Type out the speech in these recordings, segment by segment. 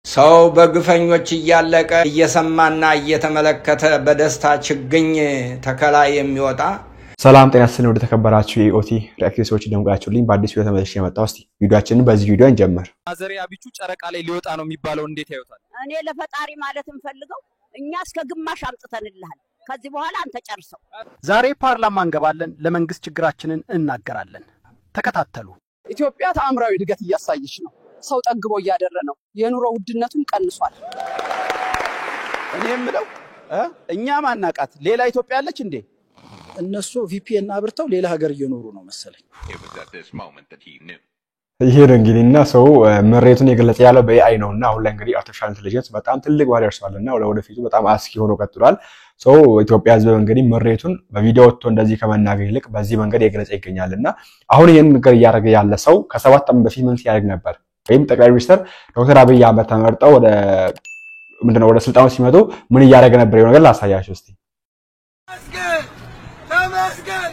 ሰው በግፈኞች እያለቀ እየሰማና እየተመለከተ በደስታ ችግኝ ተከላ የሚወጣ ሰላም ጤና ይስጥልኝ ወደ ተከበራችሁ የኢኦቲ ሪአክቲቪስቶች ደምጋችሁልኝ በአዲስ ቪዲዮ ተመልሼ መጣሁ። እስቲ ቪዲዮአችንን በዚህ ቪዲዮ እንጀምር። አዘሪያ ቢቹ ጨረቃ ላይ ሊወጣ ነው የሚባለው እንዴት ያዩታል? እኔ ለፈጣሪ ማለት እንፈልገው እኛ እስከ ግማሽ አምጥተንልሃል። ከዚህ በኋላ አንተ ጨርሰው። ዛሬ ፓርላማ እንገባለን፣ ለመንግስት ችግራችንን እናገራለን። ተከታተሉ። ኢትዮጵያ ተአምራዊ እድገት እያሳየች ነው። ሰው ጠግቦ እያደረ ነው። የኑሮ ውድነቱም ቀንሷል። እኔ የምለው እኛ ማናቃት ሌላ ኢትዮጵያ አለች እንዴ? እነሱ ቪፒኤን አብርተው ሌላ ሀገር እየኖሩ ነው መሰለኝ። ይሄ እንግዲህና ሰው መሬቱን የገለጸ ያለው በኤአይ ነውና አሁን ላይ እንግዲህ አርቲፊሻል ኢንተለጀንስ በጣም ትልቅ ባሪ ያርሳልና ወደፊቱ በጣም አስኪ ሆኖ ቀጥሏል። ሰው ኢትዮጵያ ህዝብ እንግዲህ መሬቱን በቪዲዮ ወጥቶ እንደዚህ ከመናገር ይልቅ በዚህ መንገድ የገለጸ ይገኛልና አሁን ይሄን ነገር ያደረገ ያለ ሰው ከ7 ዓመት በፊት ምን ሲያደርግ ነበር? ወይም ጠቅላይ ሚኒስትር ዶክተር አብይ አህመድ ተመርጠው ወደ ስልጣኑ ሲመጡ ምን ያደረገ ነበር? ይሄ ነገር ላሳያችሁ እስቲ።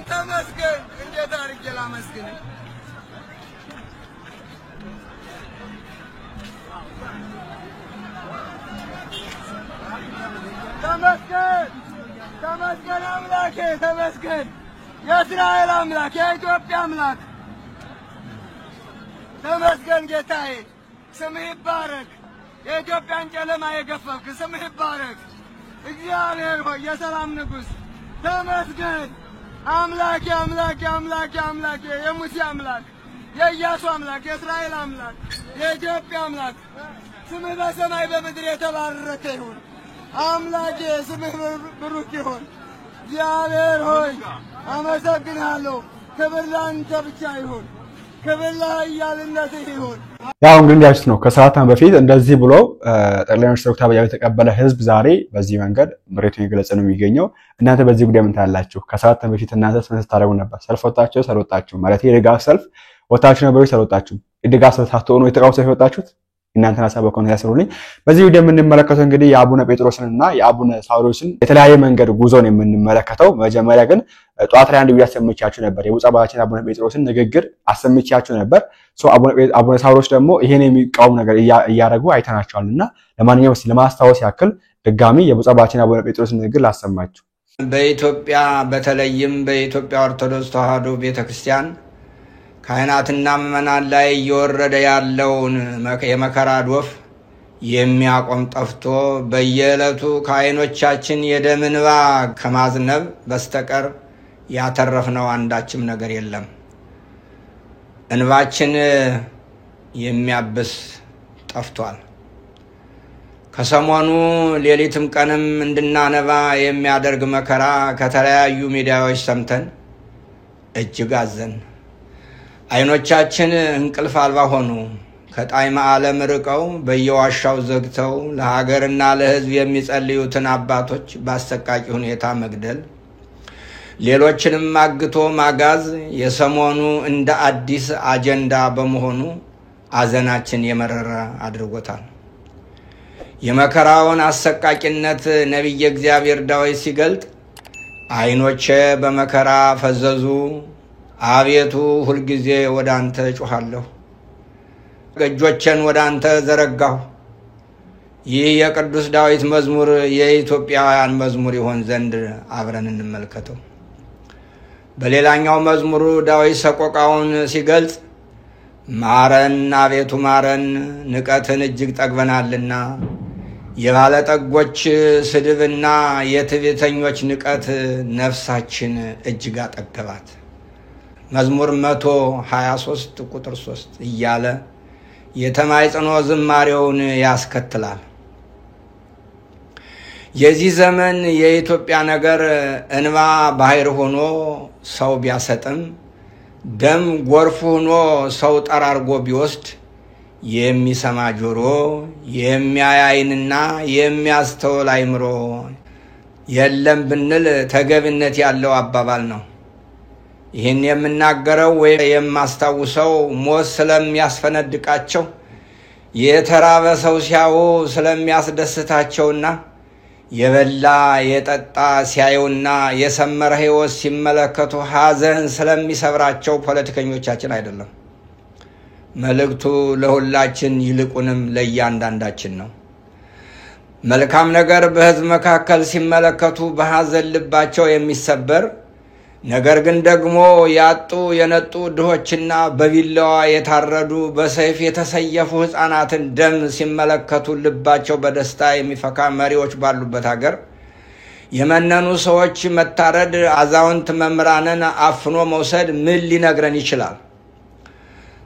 ተመስገን እንዴት አድርጌ ላመስግን? ተመስገን አምላኬ ተመስገን፣ የእስራኤል አምላክ የኢትዮጵያ አምላክ ተመስገን ጌታዬ፣ ስምህ ይባረክ። የኢትዮጵያን ጨለማ የገፈፍክ ስምህ ይባረክ። እግዚአብሔር ሆይ የሰላም ንጉሥ ተመስገን። አምላኬ አምላኬ አምላኬ አምላኬ፣ የሙሴ አምላክ፣ የኢያሱ አምላክ፣ የእስራኤል አምላክ፣ የኢትዮጵያ አምላክ ስምህ በሰማይ በምድር የተባረከ ይሁን። አምላኬ ስምህ ብሩክ ይሁን። እግዚአብሔር ሆይ አመሰግናለሁ። ክብር ላንተ ብቻ ይሁን። ክብር ለኃያልነትህ ይሁን። ያው እንግዲህ እንዳያችሁት ነው ከሰዓት በፊት እንደዚህ ብሎ ጠቅላይ ሚኒስትር ዶክተር አብይ የተቀበለ ህዝብ ዛሬ በዚህ መንገድ መሬቱን እየገለጸ ነው የሚገኘው። እናንተ በዚህ ጉዳይ ምን ታላችሁ? ከሰዓት በፊት እናንተ ምን ታደርጉ ነበር? ሰልፍ ወጣችሁ ሰልወጣችሁ ማለት የድጋፍ ሰልፍ ወጣችሁ ነበር ሰልወጣችሁ? የድጋፍ ሰልፍ ታጥቶ ነው የተቃውሞ ሰልፍ ወጣችሁት? እናንተና ሳበኮን ያሰሩልኝ። በዚህ ቪዲዮ የምንመለከተው እንግዲህ የአቡነ ጴጥሮስንና የአቡነ ሳዊሮስን የተለያየ መንገድ ጉዞን የምንመለከተው። መጀመሪያ ግን ጧት ላይ አንድ ቪዲዮ አሰምቻችሁ ነበር። የብፁዕ አባታችን አቡነ ጴጥሮስን ንግግር አሰምቻችሁ ነበር። አቡነ ሳዊሮስ ደግሞ ይሄን የሚቃወም ነገር እያደረጉ አይተናቸዋልና ለማንኛውም ለማስታወስ ያክል ድጋሚ የብፁዕ አባታችን አቡነ ጴጥሮስን ንግግር ላሰማችሁ። በኢትዮጵያ በተለይም በኢትዮጵያ ኦርቶዶክስ ተዋሕዶ ቤተክርስቲያን ካህናትና ምዕመናን ላይ እየወረደ ያለውን የመከራ ዶፍ የሚያቆም ጠፍቶ በየዕለቱ ከዓይኖቻችን የደም እንባ ከማዝነብ በስተቀር ያተረፍነው አንዳችም ነገር የለም። እንባችን የሚያብስ ጠፍቷል። ከሰሞኑ ሌሊትም ቀንም እንድናነባ የሚያደርግ መከራ ከተለያዩ ሚዲያዎች ሰምተን እጅግ አዘን። ዓይኖቻችን እንቅልፍ አልባ ሆኑ። ከጣዕመ ዓለም ርቀው በየዋሻው ዘግተው ለሀገርና ለሕዝብ የሚጸልዩትን አባቶች በአሰቃቂ ሁኔታ መግደል፣ ሌሎችንም አግቶ ማጋዝ የሰሞኑ እንደ አዲስ አጀንዳ በመሆኑ አዘናችን የመረረ አድርጎታል። የመከራውን አሰቃቂነት ነቢየ እግዚአብሔር ዳዊት ሲገልጥ ዓይኖቼ በመከራ ፈዘዙ፣ አቤቱ ሁልጊዜ ወደ አንተ ጮኻለሁ፣ እጆቼን ወደ አንተ ዘረጋሁ። ይህ የቅዱስ ዳዊት መዝሙር የኢትዮጵያውያን መዝሙር ይሆን ዘንድ አብረን እንመልከተው። በሌላኛው መዝሙሩ ዳዊት ሰቆቃውን ሲገልጽ ማረን አቤቱ ማረን፣ ንቀትን እጅግ ጠግበናልና፣ የባለጠጎች ስድብና የትዕቢተኞች ንቀት ነፍሳችን እጅግ አጠገባት። መዝሙር 123 ቁጥር 3 እያለ የተማጽኖ ዝማሬውን ያስከትላል። የዚህ ዘመን የኢትዮጵያ ነገር እንባ ባህር ሆኖ ሰው ቢያሰጥም፣ ደም ጎርፍ ሆኖ ሰው ጠራርጎ ቢወስድ፣ የሚሰማ ጆሮ የሚያይ ዓይንና የሚያስተውል አእምሮ የለም ብንል ተገቢነት ያለው አባባል ነው። ይህን የምናገረው ወይ የማስታውሰው ሞት ስለሚያስፈነድቃቸው የተራበ ሰው ሲያዩ ስለሚያስደስታቸውና የበላ የጠጣ ሲያዩና የሰመረ ሕይወት ሲመለከቱ ሐዘን ስለሚሰብራቸው ፖለቲከኞቻችን አይደለም። መልእክቱ ለሁላችን ይልቁንም ለእያንዳንዳችን ነው። መልካም ነገር በሕዝብ መካከል ሲመለከቱ በሐዘን ልባቸው የሚሰበር ነገር ግን ደግሞ ያጡ የነጡ ድሆችና በቢላዋ የታረዱ በሰይፍ የተሰየፉ ሕፃናትን ደም ሲመለከቱ ልባቸው በደስታ የሚፈካ መሪዎች ባሉበት ሀገር የመነኑ ሰዎች መታረድ፣ አዛውንት መምህራንን አፍኖ መውሰድ ምን ሊነግረን ይችላል?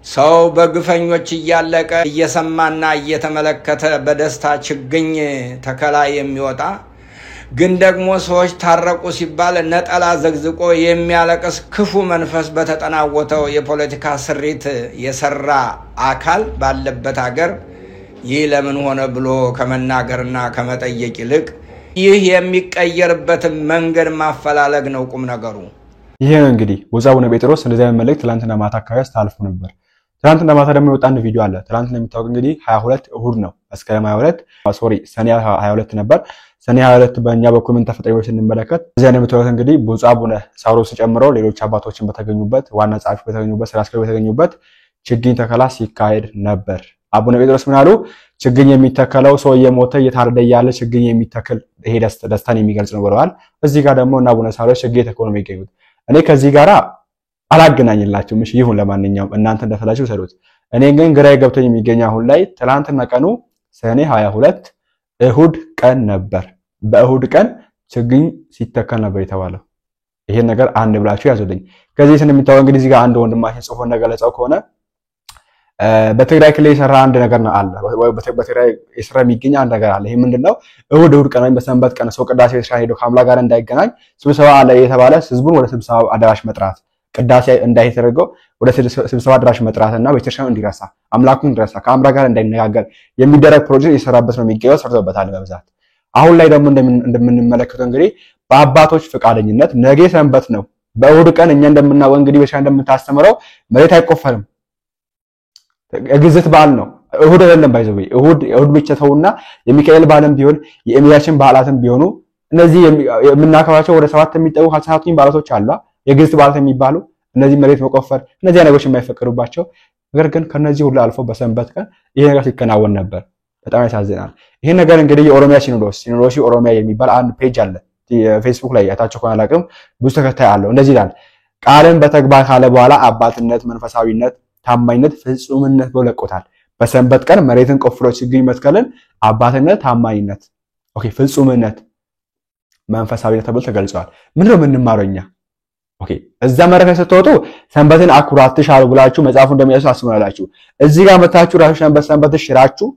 ሰው በግፈኞች እያለቀ እየሰማና እየተመለከተ በደስታ ችግኝ ተከላ የሚወጣ ግን ደግሞ ሰዎች ታረቁ ሲባል ነጠላ ዘግዝቆ የሚያለቅስ ክፉ መንፈስ በተጠናወተው የፖለቲካ ስሪት የሰራ አካል ባለበት ሀገር ይህ ለምን ሆነ ብሎ ከመናገርና ከመጠየቅ ይልቅ ይህ የሚቀየርበት መንገድ ማፈላለግ ነው ቁም ነገሩ። ይሄ ነው እንግዲህ ብፁዕ አቡነ ጴጥሮስ እንደዚህ አይነት መልእክት ትላንትና ማታ አካባቢ አስተላልፉ ነበር። ትላንትና ማታ ደግሞ የወጣ አንድ ቪዲዮ አለ። ትላንትና የሚታወቅ እንግዲህ 22 እሁድ ነው። መስከረም 22 ሰኔ 22 ነበር። ሰኔ 22 በእኛ በኩል ምን ተፈጠረ ስንመለከት እዚያ እንደምታዩት እንግዲህ ብፁዕ አቡነ ሳዊሮስ ጨምሮ ሌሎች አባቶችን በተገኙበት ዋና ጸሐፊ በተገኙበት ስራ አስኪያጅ በተገኙበት ችግኝ ተከላ ሲካሄድ ነበር። አቡነ ጴጥሮስ ምን አሉ? ችግኝ የሚተከለው ሰው እየሞተ እየታረደ ያለ ችግኝ የሚተክል ይሄ ደስታን የሚገልጽ ነው ብለዋል። እዚህ ጋር ደግሞ እና አቡነ ሳዊሮስ ችግኝ ተከሉ ነው የሚገኙት። እኔ ከዚህ ጋራ አላገናኝላችሁም። እሺ ይሁን፣ ለማንኛውም እናንተ እንደፈላችሁ ሰሩት። እኔ ግን ግራ ገብቶኝ የሚገኝ አሁን ላይ ትላንትና ቀኑ ሰኔ 22 እሁድ ቀን ነበር። በእሁድ ቀን ችግኝ ሲተከል ነበር የተባለው። ይሄን ነገር አንድ ብላችሁ ያዙልኝ። ከዚህ ስለሚታወቅ እንግዲህ እዚህ ጋር አንድ ወንድማችን ጽፎ እንደገለጸው ከሆነ በትግራይ ክልል የሰራ አንድ ነገር አለ። በትግራይ የሰራ የሚገኝ አንድ ነገር አለ። ይሄ ምንድነው? እሁድ ቀን ወይም በሰንበት ቀን ሰው ቅዳሴ ቤተክርስቲያን ሄዶ ከአምላክ ጋር እንዳይገናኝ ስብሰባ አለ የተባለ ህዝቡን ወደ ስብሰባ አዳራሽ መጥራት፣ ቅዳሴ እንዳይተደረገው ወደ ስብሰባ አዳራሽ መጥራትና ቤተክርስቲያኑ እንዲረሳ፣ አምላኩን እንዲረሳ፣ ከአምላክ ጋር እንዳይነጋገር የሚደረግ ፕሮጀክት የሰራበት ነው የሚገኘው። ሰርቶበታል በብዛት። አሁን ላይ ደግሞ እንደምንመለከተው እንግዲህ በአባቶች ፈቃደኝነት ነገ ሰንበት ነው። በእሁድ ቀን እኛ እንደምናወው እንግዲህ ቤተክርስቲያን እንደምታስተምረው መሬት አይቆፈርም። የግዝት በዓል ነው። እሁድ አይደለም ባይዘው እሁድ ብቻ ተውና የሚካኤል በዓልም ቢሆን የእመቤታችን በዓላትም ቢሆኑ እነዚህ የምናከብራቸው ወደ 7 የሚጠጉ ሀሳቦችን በዓላቶች አሉ። የግዝት በዓላት የሚባሉ እነዚህ መሬት መቆፈር እነዚህ ነገሮች የማይፈቀዱባቸው ነገር ግን ከነዚህ ሁሉ አልፎ በሰንበት ቀን ይሄ ነገር ሲከናወን ነበር። በጣም ያሳዝናል። ይሄ ነገር እንግዲህ የኦሮሚያ ሲኖዶስ ኦሮሚያ የሚባል አንድ ፔጅ አለ ፌስቡክ ላይ ያታችሁ ከሆነ አላውቅም፣ ብዙ ተከታይ አለው። እንደዚህ ይላል። ቃልን በተግባር ካለ በኋላ አባትነት፣ መንፈሳዊነት፣ ታማኝነት፣ ፍጹምነት ብሎ ለቆታል። በሰንበት ቀን መሬትን ቆፍሮ ችግኝ መትከልን አባትነት፣ ታማኝነት፣ ፍጹምነት፣ መንፈሳዊነት ተብሎ ተገልጿል። ምንድን ነው የምንማረው እኛ? እዛ መረከ ስትወጡ ሰንበትን አክብሩ አትሻሉ ብላችሁ መጽሐፉ እንደሚያሳስብ አስቡናላችሁ። እዚህ ጋር መታችሁ ራሱ ሰንበት ሽራችሁ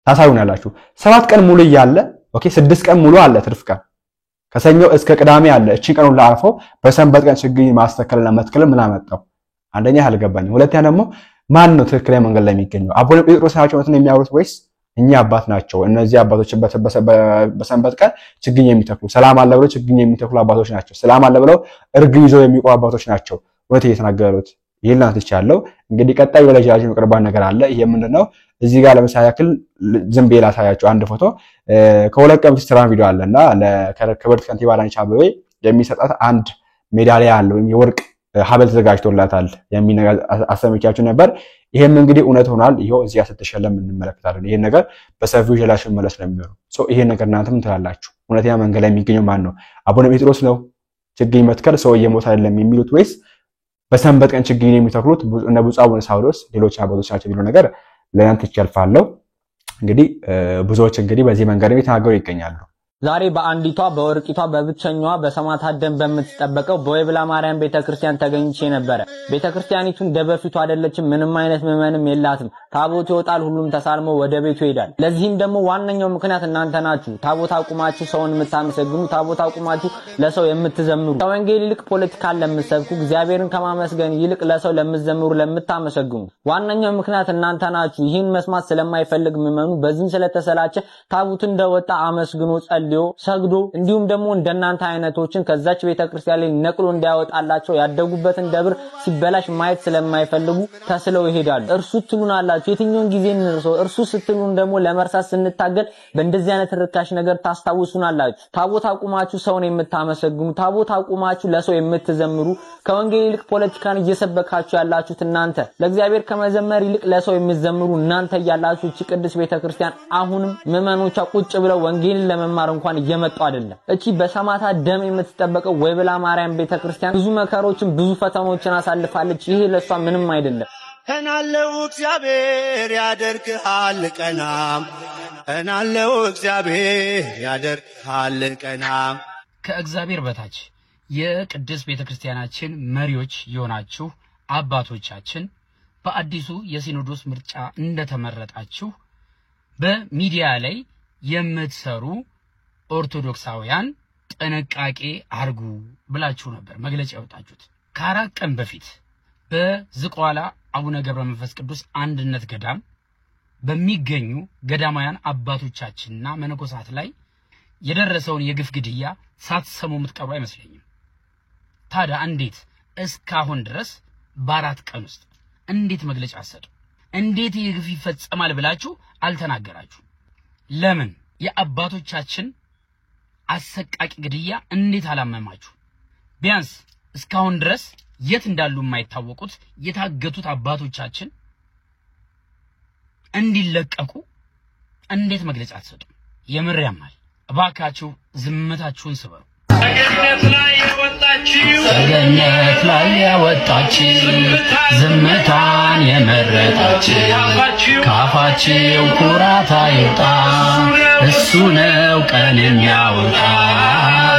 ታሳዩናላችሁ። 7 ቀን ሙሉ እያለ 6 ቀን ሙሉ አለ ትርፍ ቀን ከሰኞ እስከ ቅዳሜ አለ። እቺ ቀኑን ላልፈው በሰንበት ቀን ችግኝ ማስተከልና መትከል ምን አመጣው? አንደኛ አልገባኝም። ሁለተኛ ደግሞ ማን ነው ትክክለኛ መንገድ ላይ የሚገኘው? አቡነ ጴጥሮስ ናቸው ነው የሚያወሩት ወይስ እኛ አባት ናቸው? እነዚህ አባቶች በሰንበት ቀን ችግኝ የሚተክሉ ሰላም አለ ብለው ችግኝ የሚተክሉ አባቶች ናቸው። ሰላም አለ ብለው እርግብ ይዘው የሚቆሙ አባቶች ናቸው ወጥ እየተናገሩት። ይሄን አትቻለው። እንግዲህ ቀጣይ ወለጃጅ መቅረባን ነገር አለ። ይሄ ምንድነው? እዚህ ጋር ለምሳሌ ያክል ዝም ብዬ ላሳያችሁ አንድ ፎቶ ከሁለት ቀን በፊት ቪዲዮ አለና ለክብርት ከንቲባ አዳነች አቤቤ የሚሰጣት አንድ ሜዳሊያ አለ ወይም የወርቅ ሀብል ተዘጋጅቶላታል የሚነጋ አሰምቻችሁ ነበር። ይሄም እንግዲህ እውነት ሆኗል። ይሄው እዚያ ስትሸለም እንመለከታለን። ይሄን ነገር በሰፊው ጀላሽን መለስ ነው የሚሆነው። ይሄን ነገር እናንተም ትላላችሁ። እውነተኛ መንገድ ላይ የሚገኘው ማን ነው? አቡነ ጴጥሮስ ነው ችግኝ መትከል ሰው እየሞተ አይደለም የሚሉት ወይስ በሰንበት ቀን ችግኝ የሚተክሉት እነ ብፁዕ አቡነ ሳዊሮስ ሌሎች አባቶች ናቸው የሚለው ነገር ለእናንተ ይቻልፋለሁ። እንግዲህ ብዙዎች እንግዲህ በዚህ መንገድ እየተናገሩ ይገኛሉ። ዛሬ በአንዲቷ በወርቂቷ በብቸኛዋ በሰማዕታት ደም በምትጠበቀው በወይብላ ማርያም ቤተክርስቲያን ተገኝቼ ነበር። ቤተክርስቲያኒቱ እንደበፊቱ አይደለችም። ምንም አይነት ምዕመንም የላትም። ታቦት ይወጣል፣ ሁሉም ተሳልሞ ወደ ቤቱ ይሄዳል። ለዚህም ደግሞ ዋነኛው ምክንያት እናንተ ናችሁ። ታቦት አቁማችሁ ሰውን የምታመሰግኑ፣ ታቦት አቁማችሁ ለሰው የምትዘምሩ፣ ከወንጌል ይልቅ ፖለቲካን ለምትሰብኩ፣ እግዚአብሔርን ከማመስገን ይልቅ ለሰው ለምትዘምሩ፣ ለምታመሰግኑ ዋነኛው ምክንያት እናንተ ናችሁ። ይህን መስማት ስለማይፈልግ ምዕመኑ በዚህም ስለተሰላቸ ታቦት እንደወጣ አመስግኖ ጸልዮ ጸልዮ ሰግዶ እንዲሁም ደግሞ እንደናንተ አይነቶችን ከዛች ቤተክርስቲያን ላይ ነቅሎ እንዲያወጣላቸው ያደጉበትን ደብር ሲበላሽ ማየት ስለማይፈልጉ ተስለው ይሄዳሉ። እርሱ ትሉናላችሁ የትኛውን ጊዜ እንርሰው እርሱ ስትሉን ደግሞ ለመርሳት ስንታገል በእንደዚህ አይነት ርካሽ ነገር ታስታውሱናላችሁ። ታቦት አቁማችሁ ሰውን የምታመሰግኑ ታቦት አቁማችሁ ለሰው የምትዘምሩ ከወንጌል ይልቅ ፖለቲካን እየሰበካችሁ ያላችሁት እናንተ ለእግዚአብሔር ከመዘመር ይልቅ ለሰው የምትዘምሩ እናንተ ያላችሁ እቺ ቅድስት ቤተክርስቲያን አሁንም ምዕመኖቿ ቁጭ ብለው ወንጌልን ለመማር እንኳን እየመጡ አይደለም። እቺ በሰማዕታት ደም የምትጠበቀው ወይብላ ማርያም ቤተክርስቲያን ብዙ መከሮችን ብዙ ፈተናዎችን አሳልፋለች። ይሄ ለሷ ምንም አይደለም። እናለው እግዚአብሔር ያደርግሃል ቀናም እናለው እግዚአብሔር ያደርግሃል ቀናም ከእግዚአብሔር በታች የቅድስት ቤተክርስቲያናችን መሪዎች የሆናችሁ አባቶቻችን በአዲሱ የሲኖዶስ ምርጫ እንደተመረጣችሁ በሚዲያ ላይ የምትሰሩ ኦርቶዶክሳውያን ጥንቃቄ አርጉ ብላችሁ ነበር መግለጫ ያወጣችሁት። ከአራት ቀን በፊት በዝቋላ አቡነ ገብረ መንፈስ ቅዱስ አንድነት ገዳም በሚገኙ ገዳማውያን አባቶቻችንና መነኮሳት ላይ የደረሰውን የግፍ ግድያ ሳትሰሙ የምትቀሩ አይመስለኝም። ታዲያ እንዴት እስካሁን ድረስ በአራት ቀን ውስጥ እንዴት መግለጫ አሰጡ? እንዴት የግፍ ይፈጸማል ብላችሁ አልተናገራችሁ? ለምን የአባቶቻችን አሰቃቂ ግድያ እንዴት አላመማችሁ? ቢያንስ እስካሁን ድረስ የት እንዳሉ የማይታወቁት የታገቱት አባቶቻችን እንዲለቀቁ እንዴት መግለጫ አትሰጡ? የምር ያማል። እባካችሁ ዝምታችሁን ስበሩ። ሰገነት ላይ ያወጣችሁ ዝምታን የመረጣችሁ ካፋችሁ ኩራት አይውጣ እሱ ነው ቀን የሚያወጣ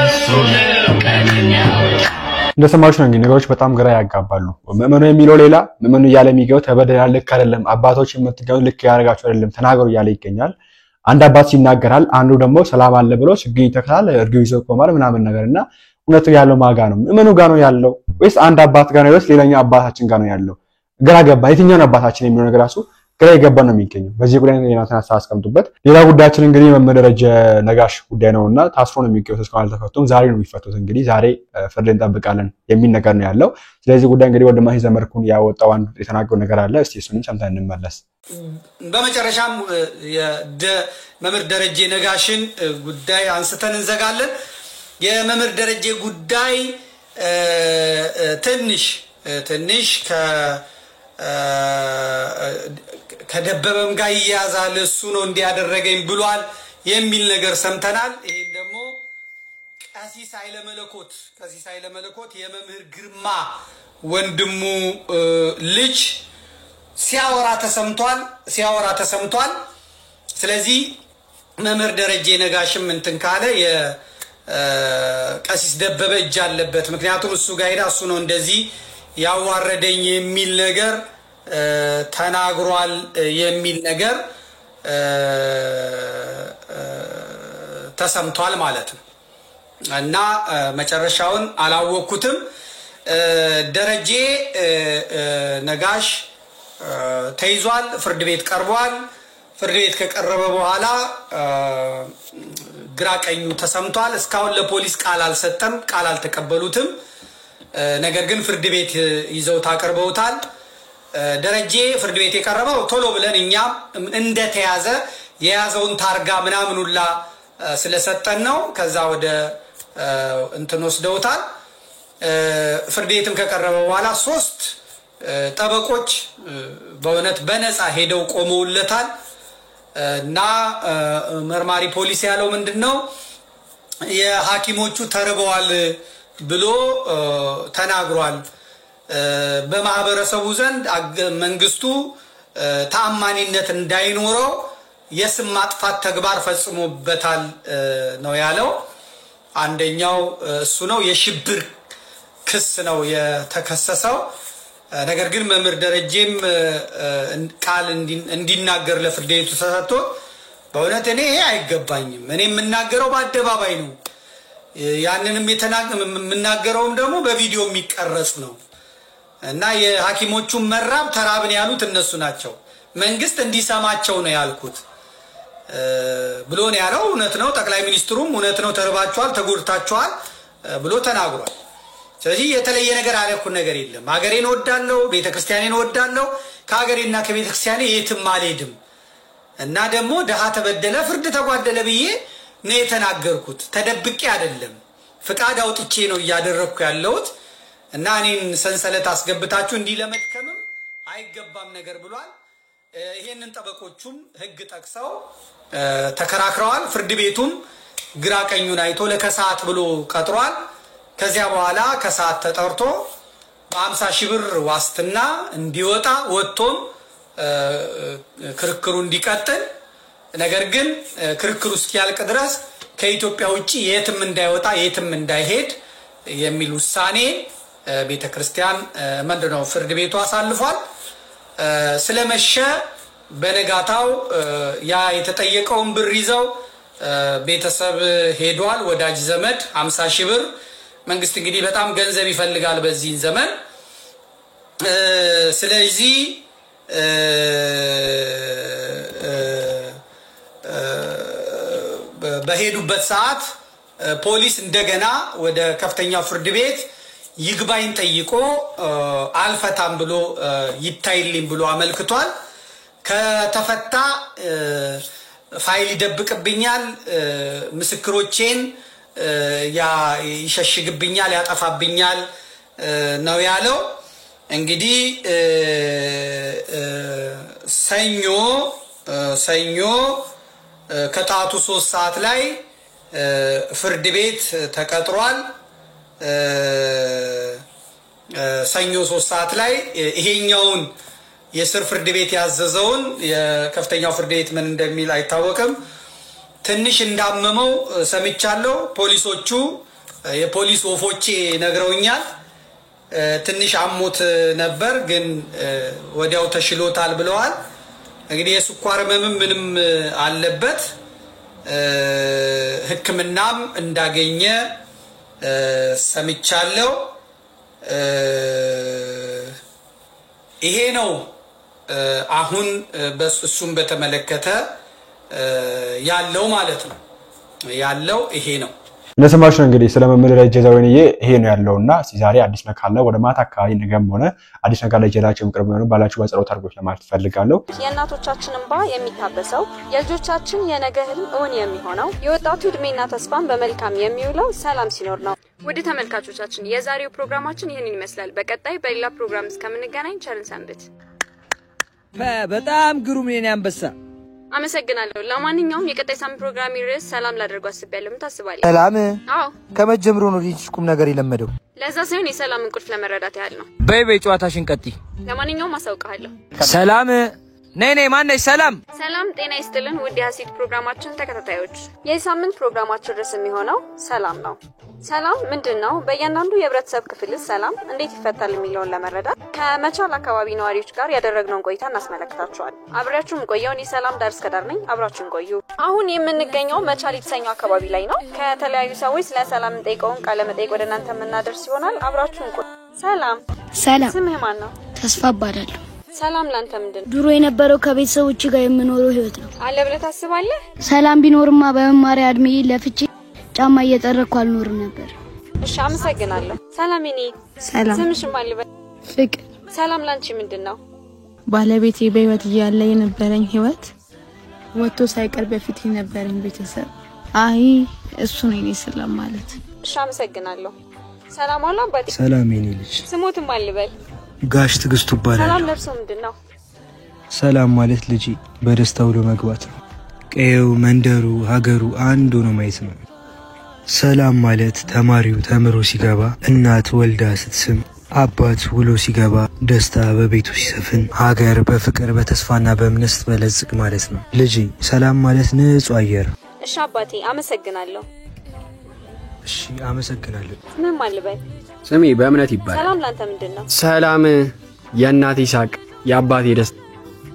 እሱ ነው ቀን የሚያወጣ። እንደሰማችሁ ነው እንግዲህ ነገሮች በጣም ግራ ያጋባሉ። ምዕመኑ የሚለው ሌላ ምዕመኑ ያለ የሚገው ተበደላል ልክ አይደለም አባቶች የምትገው ልክ ያደርጋችሁ አይደለም ተናገሩ ያለ ይገኛል። አንድ አባት ይናገራል አንዱ ደግሞ ሰላም አለ ብሎ ችግኝ ይተክላል እርግብ ይዞ ቆማል ምናምን ነገርና እውነቱ ያለው ማጋ ነው? ምዕመኑ ጋር ነው ያለው ወይስ አንድ አባት ጋር ነው ወይስ ሌላኛው አባታችን ጋር ነው ያለው? ግራ ገባ። የትኛው አባታችን የሚለው ነገር ራሱ ግራ ይገባ ነው የሚገኘው። በዚህ ጉዳይ ነው የናንተን ሐሳብ አስቀምጡበት። ሌላ ጉዳያችን እንግዲህ መምህር ደረጀ ነጋሽ ጉዳይ ነውና ታስሮ ነው የሚገኙት እስካሁን አልተፈቱም። ዛሬ ነው የሚፈቱት። እንግዲህ ዛሬ ፍርድ እንጠብቃለን የሚል ነገር ነው ያለው። ስለዚህ ጉዳይ እንግዲህ ወንድማችን ዘመርኩን ያወጣው አንዱ የተናገረው ነገር አለ። እስቲ እሱንም ሰምተን እንመለስ። በመጨረሻም መምህር ደረጀ ነጋሽን ጉዳይ አንስተን እንዘጋለን። የመምህር ደረጀ ጉዳይ ትንሽ ከደበበም ጋር ይያዛል እሱ ነው እንዲያደረገኝ ብሏል የሚል ነገር ሰምተናል። ይሄን ደግሞ ቀሲስ ኃይለ መለኮት የመምህር ግርማ ወንድሙ ልጅ ሲያወራ ተሰምቷል። ስለዚህ መምህር ደረጀ ነጋሽም እንትን ካለ የቀሲስ ደበበ እጅ አለበት። ምክንያቱም እሱ ጋር ሄዳ እሱ ነው እንደዚህ ያዋረደኝ የሚል ነገር ተናግሯል የሚል ነገር ተሰምቷል ማለት ነው። እና መጨረሻውን አላወኩትም። ደረጀ ነጋሽ ተይዟል፣ ፍርድ ቤት ቀርቧል። ፍርድ ቤት ከቀረበ በኋላ ግራ ቀኙ ተሰምቷል። እስካሁን ለፖሊስ ቃል አልሰጠም፣ ቃል አልተቀበሉትም። ነገር ግን ፍርድ ቤት ይዘው ታቀርበውታል። ደረጀ ፍርድ ቤት የቀረበው ቶሎ ብለን እኛም እንደተያዘ የያዘውን ታርጋ ምናምን ሁላ ስለሰጠን ነው። ከዛ ወደ እንትን ወስደውታል። ፍርድ ቤትም ከቀረበ በኋላ 3 ጠበቆች በእውነት በነፃ ሄደው ቆመውለታል። እና መርማሪ ፖሊስ ያለው ምንድነው የሐኪሞቹ ተርበዋል ብሎ ተናግሯል። በማህበረሰቡ ዘንድ መንግስቱ ተአማኒነት እንዳይኖረው የስም ማጥፋት ተግባር ፈጽሞበታል ነው ያለው። አንደኛው እሱ ነው። የሽብር ክስ ነው የተከሰሰው። ነገር ግን መምህር ደረጀም ቃል እንዲናገር ለፍርድ ቤቱ ተሰጥቶ በእውነት እኔ አይገባኝም፣ እኔ የምናገረው በአደባባይ ነው፣ ያንንም የምናገረውም ደግሞ በቪዲዮ የሚቀረጽ ነው እና የሐኪሞቹን መራብ ተራብን ያሉት እነሱ ናቸው። መንግስት እንዲሰማቸው ነው ያልኩት ብሎ ነው ያለው። እውነት ነው። ጠቅላይ ሚኒስትሩም እውነት ነው ተርባቸዋል፣ ተጎድታቸዋል ብሎ ተናግሯል። ስለዚህ የተለየ ነገር አለኩን ነገር የለም። ሀገሬን ወዳለው ቤተክርስቲያኔን ወዳለው ከሀገሬና ከቤተክርስቲያኔ የትም አልሄድም እና ደግሞ ደሃ ተበደለ ፍርድ ተጓደለ ብዬ ነው የተናገርኩት። ተደብቄ አይደለም ፍቃድ አውጥቼ ነው እያደረኩ ያለሁት እና እኔን ሰንሰለት አስገብታችሁ እንዲህ ለመድከምም አይገባም ነገር ብሏል። ይሄንን ጠበቆቹም ህግ ጠቅሰው ተከራክረዋል። ፍርድ ቤቱም ግራ ቀኙን አይቶ ለከሰዓት ብሎ ቀጥሯል። ከዚያ በኋላ ከሰዓት ተጠርቶ በ50,000 ብር ዋስትና እንዲወጣ ወጥቶም ክርክሩ እንዲቀጥል ነገር ግን ክርክሩ እስኪያልቅ ድረስ ከኢትዮጵያ ውጪ የትም እንዳይወጣ የትም እንዳይሄድ የሚል ውሳኔ ቤተክርስቲያን ምንድነው ፍርድ ቤቱ አሳልፏል። ስለመሸ በነጋታው ያ የተጠየቀውን ብር ይዘው ቤተሰብ ሄዷል። ወዳጅ ዘመድ 50,000 ብር መንግስት እንግዲህ በጣም ገንዘብ ይፈልጋል በዚህ ዘመን። ስለዚህ በሄዱበት ሰዓት ፖሊስ እንደገና ወደ ከፍተኛው ፍርድ ቤት ይግባኝ ጠይቆ አልፈታም ብሎ ይታይልኝ ብሎ አመልክቷል። ከተፈታ ፋይል ይደብቅብኛል፣ ምስክሮቼን ይሸሽግብኛል፣ ያጠፋብኛል ነው ያለው። እንግዲህ ሰኞ ከጠዋቱ 3 ሰዓት ላይ ፍርድ ቤት ተቀጥሯል። ሰኞ 3 ሰዓት ላይ ይሄኛውን የስር ፍርድ ቤት ያዘዘውን የከፍተኛው ፍርድ ቤት ምን እንደሚል አይታወቅም። ትንሽ እንዳመመው ሰምቻለሁ። ፖሊሶቹ የፖሊስ ወፎቼ ነግረውኛል። ትንሽ አሞት ነበር ግን ወዲያው ተሽሎታል ብለዋል። እንግዲህ የስኳር ህመም ምንም አለበት፣ ሕክምናም እንዳገኘ ሰምቻለሁ። ይሄ ነው አሁን በሱም በተመለከተ ያለው ማለት ነው። ያለው ይሄ ነው። እንደሰማችሁ እንግዲህ ስለ መምህር ደረጀ ዘወይንዬ ይሄ ነው ያለውና ዛሬ አዲስ ነገር ካለ ወደ ማታ አካባቢ ነገም ሆነ አዲስ ነገር ላይ ጀላችሁ ምቅርብ ነው ባላችሁ በጸሎት አድርጎት ለማለት ፈልጋለሁ። የእናቶቻችን እንባ የሚታበሰው የልጆቻችን የነገ ህልም እውን የሚሆነው የወጣቱ እድሜና ተስፋን በመልካም የሚውለው ሰላም ሲኖር ነው። ውድ ተመልካቾቻችን የዛሬው ፕሮግራማችን ይሄንን ይመስላል። በቀጣይ በሌላ ፕሮግራም እስከምንገናኝ ቸርን ሰንብት። በጣም ግሩም ነኝ አንበሳ። አመሰግናለሁ። ለማንኛውም የቀጣይ ሳምንት ፕሮግራም ርዕስ ሰላም ላደርጉ አስቤያለሁ። ምን ታስባለህ? ሰላም? አዎ። ከመጀመሩ ነው ልጅ ቁም ነገር የለመደው። ለዛ ሳይሆን የሰላም እንቁልፍ ለመረዳት ያህል ነው። በይ ጨዋታሽን ቀጥይ። ለማንኛውም አሳውቃለሁ። ሰላም ነይ ማነሽ? ሰላም ጤና ይስጥልን ውድ የሐሴት ፕሮግራማችን ተከታታዮች። የሳምንት ፕሮግራማችን ርዕስ የሚሆነው ሰላም ነው። ሰላም ምንድነው? በእያንዳንዱ የህብረተሰብ ክፍል ሰላም እንዴት ይፈታል የሚለውን ለመረዳት ከመቻል አካባቢ ነዋሪዎች ጋር ያደረግነውን ቆይታ እናስመለክታችኋል። አብራችሁን ቆየው። እኔ ሰላም ዳር እስከ ዳር ነኝ። አብራችሁን ቆዩ። አሁን የምንገኘው መቻል የተሰኘው አካባቢ ላይ ነው። ከተለያዩ ሰዎች ስለ ሰላም እንጠይቀውን ቃለ መጠይቅ ወደ እናንተ የምናደርስ ይሆናል። አብራችሁን ቆዩ። ሰላም። ስምህ ማን ነው? ተስፋ እባላለሁ። ሰላም ላንተ ምንድነው? ድሮ የነበረው ከቤተሰቦች ጋር የምኖረው ህይወት ነው። አለ ብለህ ታስባለህ? ሰላም ቢኖርማ በመማሪያ እድሜ ለፍቼ ጫማ እየጠረኩ አልኖርም ነበር። እሺ አመሰግናለሁ። ሰላም እኔ ሰላም። ስምሽ ማን ልበል? ፍቅር። ሰላም ላንቺ ምንድነው? ባለቤቴ በህይወት እያለ የነበረኝ ህይወት ወጥቶ ሳይቀር በፊት የነበረኝ ቤተሰብ አይ እሱ ነው እኔ ሰላም ማለት። እሺ አመሰግናለሁ። ሰላም አለ አባቴ። ሰላም የኔ ልጅ። ስሞት ማን ልበል? ጋሽ ትግስቱ ይባላል። ሰላም ለርሶ ምንድነው? ሰላም ማለት ልጅ በደስታ ውሎ መግባት ነው። ቀየው መንደሩ ሀገሩ አንድ ሆኖ ማየት ነው። ሰላም ማለት ተማሪው ተምሮ ሲገባ እናት ወልዳ ስትስም አባት ውሎ ሲገባ ደስታ በቤቱ ሲሰፍን ሀገር በፍቅር በተስፋና በእምነት ስትበለጽግ ማለት ነው። ልጅ ሰላም ማለት ንጹህ አየር። እሺ አባቴ አመሰግናለሁ። እሺ አመሰግናለሁ። ምን ማልበል? ስሜ በእምነት ይባላል። ሰላም ላንተ ምንድነው? ሰላም የእናቴ ሳቅ የአባቴ ደስታ።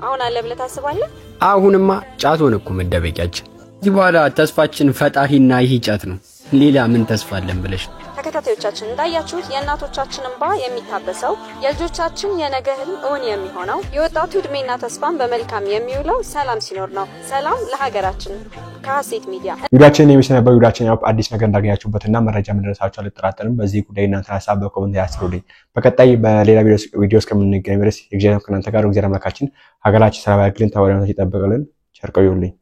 አሁን አለ ብለህ ታስባለህ? አሁንማ ጫት ሆነ እኮ መደበቂያችን። እዚህ በኋላ ተስፋችን ፈጣሪና ይህ ጫት ነው። ሌላ ምን ተስፋ አለን ብለሽ? ተከታታዮቻችን እንዳያችሁት የእናቶቻችን እንባ የሚታበሰው የልጆቻችን የነገ ህልም እውን የሚሆነው የወጣቱ እድሜና ተስፋን በመልካም የሚውለው ሰላም ሲኖር ነው። ሰላም ለሀገራችን። ከሀሴት ሚዲያ ቪዲዮአችንን የሚሰነበው ቪዲዮአችን ያው አዲስ ነገር እንዳገኛችሁበትና መረጃ እንደደረሳችሁ አልጠራጠርም። በዚህ ጉዳይ እናንተ ሐሳብ በኮሜንት ያስሩልኝ። በቀጣይ በሌላ ቪዲዮ እስከምንገናኝ ድረስ እግዚአብሔር ከእናንተ ጋር እግዚአብሔር አምላካችን ሀገራችን ሰላም ያድርግልን፣ ተወዳጅነት ይጠብቅልን። ቸር ቆዩልኝ።